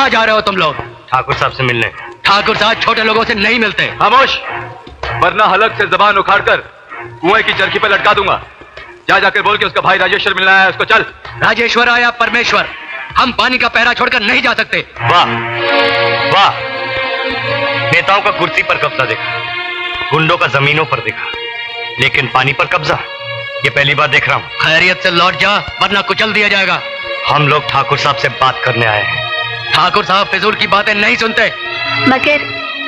कहाँ जा रहे हो तुम लोग? ठाकुर साहब से मिलने। ठाकुर साहब छोटे लोगों से नहीं मिलते। खामोश, वरना हलक से जबान उखाड़कर कुएं की चरखी पर लटका दूंगा। जा जाकर बोल के उसका भाई राजेश्वर मिलना है उसको। चल। राजेश्वर आया परमेश्वर, हम पानी का पहरा छोड़कर नहीं जा सकते। वाह वाह, नेताओं का कुर्सी पर कब्जा देखा, गुंडों का जमीनों पर देखा, लेकिन पानी पर कब्जा ये पहली बार देख रहा हूं। खैरियत से लौट जा वरना कुचल दिया जाएगा। हम लोग ठाकुर साहब से बात करने आए हैं। ठाकुर साहब फिजूल की बातें नहीं सुनते। मगर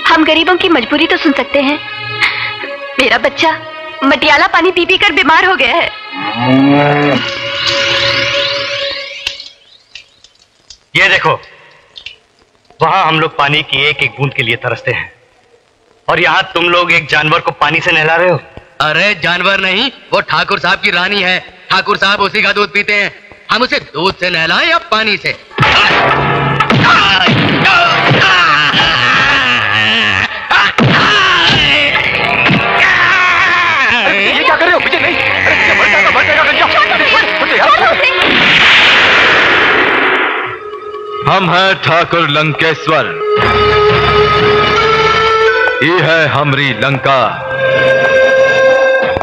हम गरीबों की मजबूरी तो सुन सकते हैं। मेरा बच्चा मटियाला पानी पी पी कर बीमार हो गया है। ये देखो, वहां हम लोग पानी की एक एक बूंद के लिए तरसते हैं और यहाँ तुम लोग एक जानवर को पानी से नहला रहे हो। अरे जानवर नहीं, वो ठाकुर साहब की रानी है। ठाकुर साहब उसी का दूध पीते हैं। हम उसे दूध से नहलाएं या पानी से? ये क्या कर रहे हो? पीछे नहीं, हम हैं ठाकुर लंकेश्वर, ये है हमरी लंका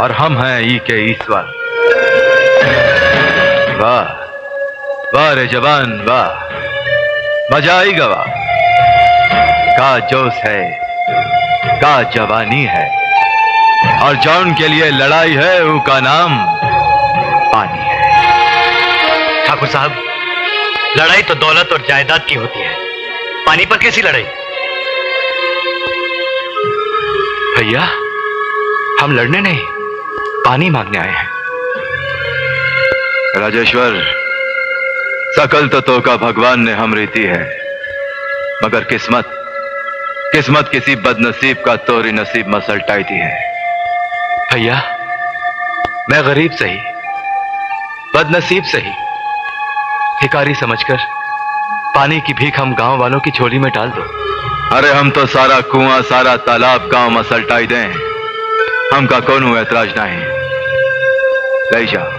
और हम हैं ई के ईश्वर। वाह वाह रे जवान वाह, मजा आएगा वाह। का जोश है, का जवानी है, और जौन के लिए लड़ाई है उसका नाम पानी है। ठाकुर साहब, लड़ाई तो दौलत और जायदाद की होती है, पानी पर कैसी लड़ाई? भैया, हम लड़ने नहीं, पानी मांगने आए हैं। राजेश्वर, सकल तो का भगवान ने हम रीति है, मगर किस्मत किसी बदनसीब का तोरी नसीब मसलटाई दी है। भैया, मैं गरीब सही, बदनसीब सही, भिखारी समझकर पानी की भीख हम गांव वालों की झोली में डाल दो। अरे हम तो सारा कुआं सारा तालाब गांव मसलटाई दें, हमका कोनो ऐतराज नहीं। ले जाओ,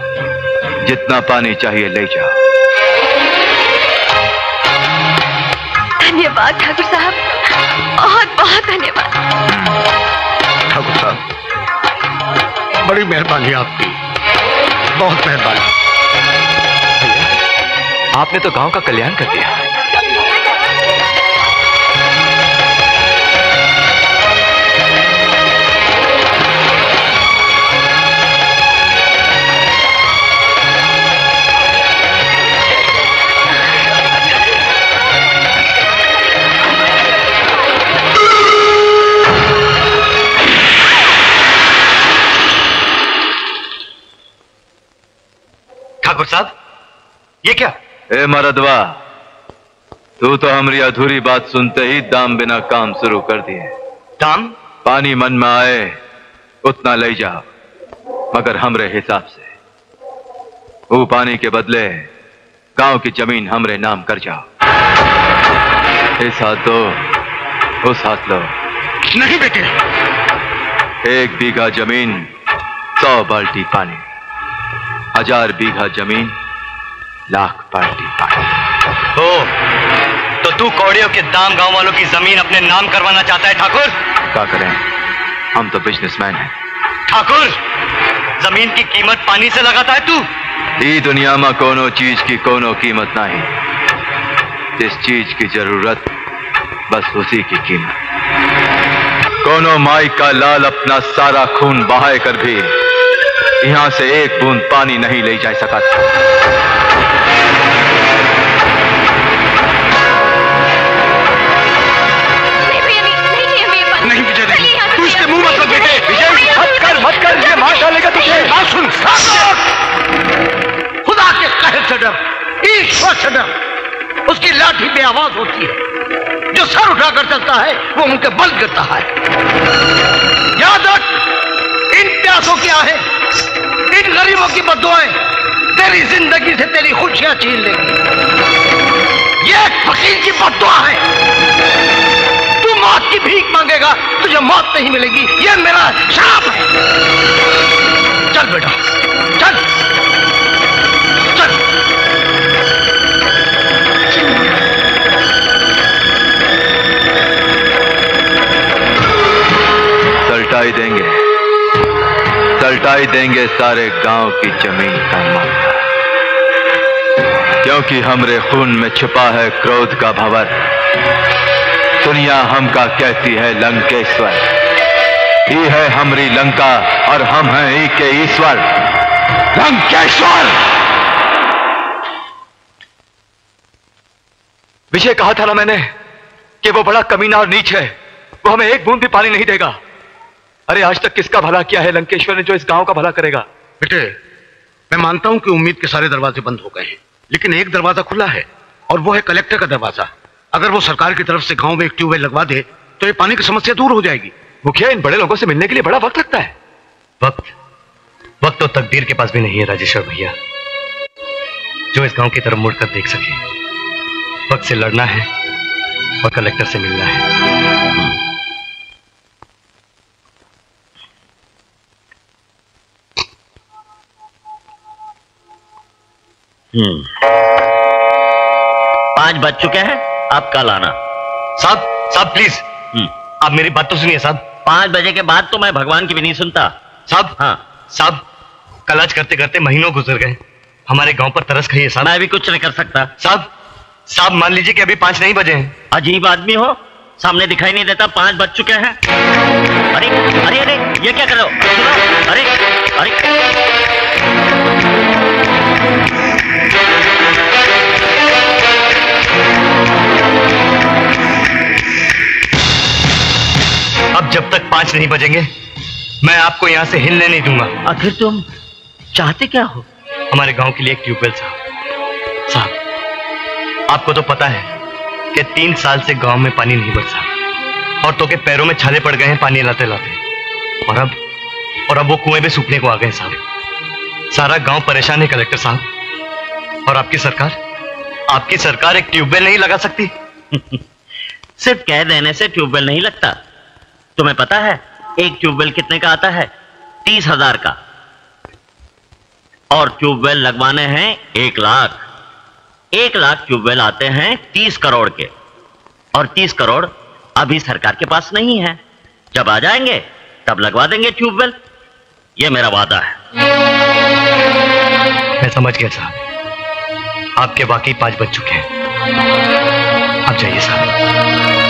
जितना पानी चाहिए ले जाओ। धन्यवाद ठाकुर साहब, बहुत बहुत धन्यवाद। ठाकुर साहब, बड़ी मेहरबानी आपकी, बहुत मेहरबानी। भैया, आपने तो गांव का कल्याण कर दिया। ठाकुर साहब, ये क्या? ए मरदवा, तू तो हमारी अधूरी बात सुनते ही दाम बिना काम शुरू कर दिए। दाम? पानी मन में आए उतना ले जाओ, मगर हमरे हिसाब से। वो पानी के बदले गांव की जमीन हमरे नाम कर जाओ। इस हाथ दो, उस हाथ लो। नहीं बेटे, 1 बीघा जमीन 100 बाल्टी पानी, 1000 बीघा जमीन 1,00,000 बाल्टी पानी। ओ, तो तू कौड़ियों के दाम गांव वालों की जमीन अपने नाम करवाना चाहता है ठाकुर? क्या करें, हम तो बिजनेसमैन हैं। ठाकुर, जमीन की कीमत पानी से लगाता है तू? ई दुनिया में कोनो चीज की कोनो कीमत नहीं, जिस चीज की जरूरत बस उसी की कीमत। कोनो माई का लाल अपना सारा खून बहाए कर भी यहां से 1 बूंद पानी नहीं ले जा सका था। नहीं विजय, नहीं, तू इसके मुंह मत लग बेटे। विजय, मत कर, ये मार डालेगा तुझे। बात सुन, खुदा के कहर से डर, ईश्वर से डर। उसकी लाठी पे आवाज होती है, जो सर उठाकर चलता है वो मुंह के बल गिरता है। याद रख, इन प्यासों क्या है, इन गरीबों की बद्दुआएं तेरी जिंदगी से तेरी खुशियां छीन लेंगी। ये एक फकीर की बद्दुआ है। तू मौत की भीख मांगेगा, तुझे मौत नहीं मिलेगी, ये मेरा श्राप है। चल बेटा, चल चल। लौटाई देंगे सारे गांव की जमीन का मामला, क्योंकि हमरे खून में छुपा है क्रोध का भंवर। दुनिया हमका कहती है लंकेश्वर, ही है हमरी लंका और हम हैं ही के ईश्वर, लंकेश्वर। विजय कहा था ना मैंने कि वो बड़ा कमीना और नीच है, वो हमें एक बूंद भी पानी नहीं देगा। अरे आज तक किसका भला किया है लंकेश्वर ने जो इस गांव का भला करेगा? बेटे, मैं मानता हूं कि उम्मीद के सारे दरवाजे बंद हो गए हैं, लेकिन एक दरवाजा खुला है और वो है कलेक्टर का दरवाजा। अगर वो सरकार की तरफ से गांव में एक ट्यूबवेल लगवा दे तो ये पानी की समस्या दूर हो जाएगी। मुखिया, इन बड़े लोगों से मिलने के लिए बड़ा वक्त लगता है। वक्त तो तकदीर के पास भी नहीं है राजेश्वर भैया, जो इस गांव की तरफ मुड़कर देख सके। वक्त से लड़ना है और कलेक्टर से मिलना है। पांच बज चुके हैं, आप कल आना। साहब प्लीज, आप मेरी बात तो सुनिए साहब। 5 बजे के बाद तो मैं भगवान की भी नहीं सुनता। साहब, हाँ साहब, कल आज करते करते महीनों गुजर गए, हमारे गांव पर तरस खाइए साहब। मैं भी कुछ नहीं कर सकता। साहब मान लीजिए कि अभी 5 नहीं बजे हैं। अजीब आदमी हो, सामने दिखाई नहीं देता 5 बज चुके हैं। अरे अरे अरे, ये क्या कर रहे हो? सुनो, अरे अरे, अब जब तक 5 नहीं बजेंगे मैं आपको यहां से हिलने नहीं दूंगा। आखिर तुम चाहते क्या हो? हमारे गांव के लिए एक ट्यूबवेल साहब, आपको तो पता है कि 3 साल से गांव में पानी नहीं बरसा और तो के पैरों में छाले पड़ गए हैं पानी लाते लाते, और अब वो कुएं में सूखने को आ गए साहब। सारा गांव परेशान है कलेक्टर साहब, और आपकी सरकार एक ट्यूबवेल नहीं लगा सकती। सिर्फ कह देने से ट्यूबवेल नहीं लगता। तुम्हें पता है एक ट्यूबवेल कितने का आता है? 30,000 का। और ट्यूबवेल लगवाने हैं 1 लाख। 1 लाख ट्यूबवेल आते हैं 30 करोड़ के, और 30 करोड़ अभी सरकार के पास नहीं है। जब आ जाएंगे तब लगवा देंगे ट्यूबवेल, ये मेरा वादा है। मैं समझ गया साहब, आपके वाकई 5 बज चुके हैं। आप जाइए साहब।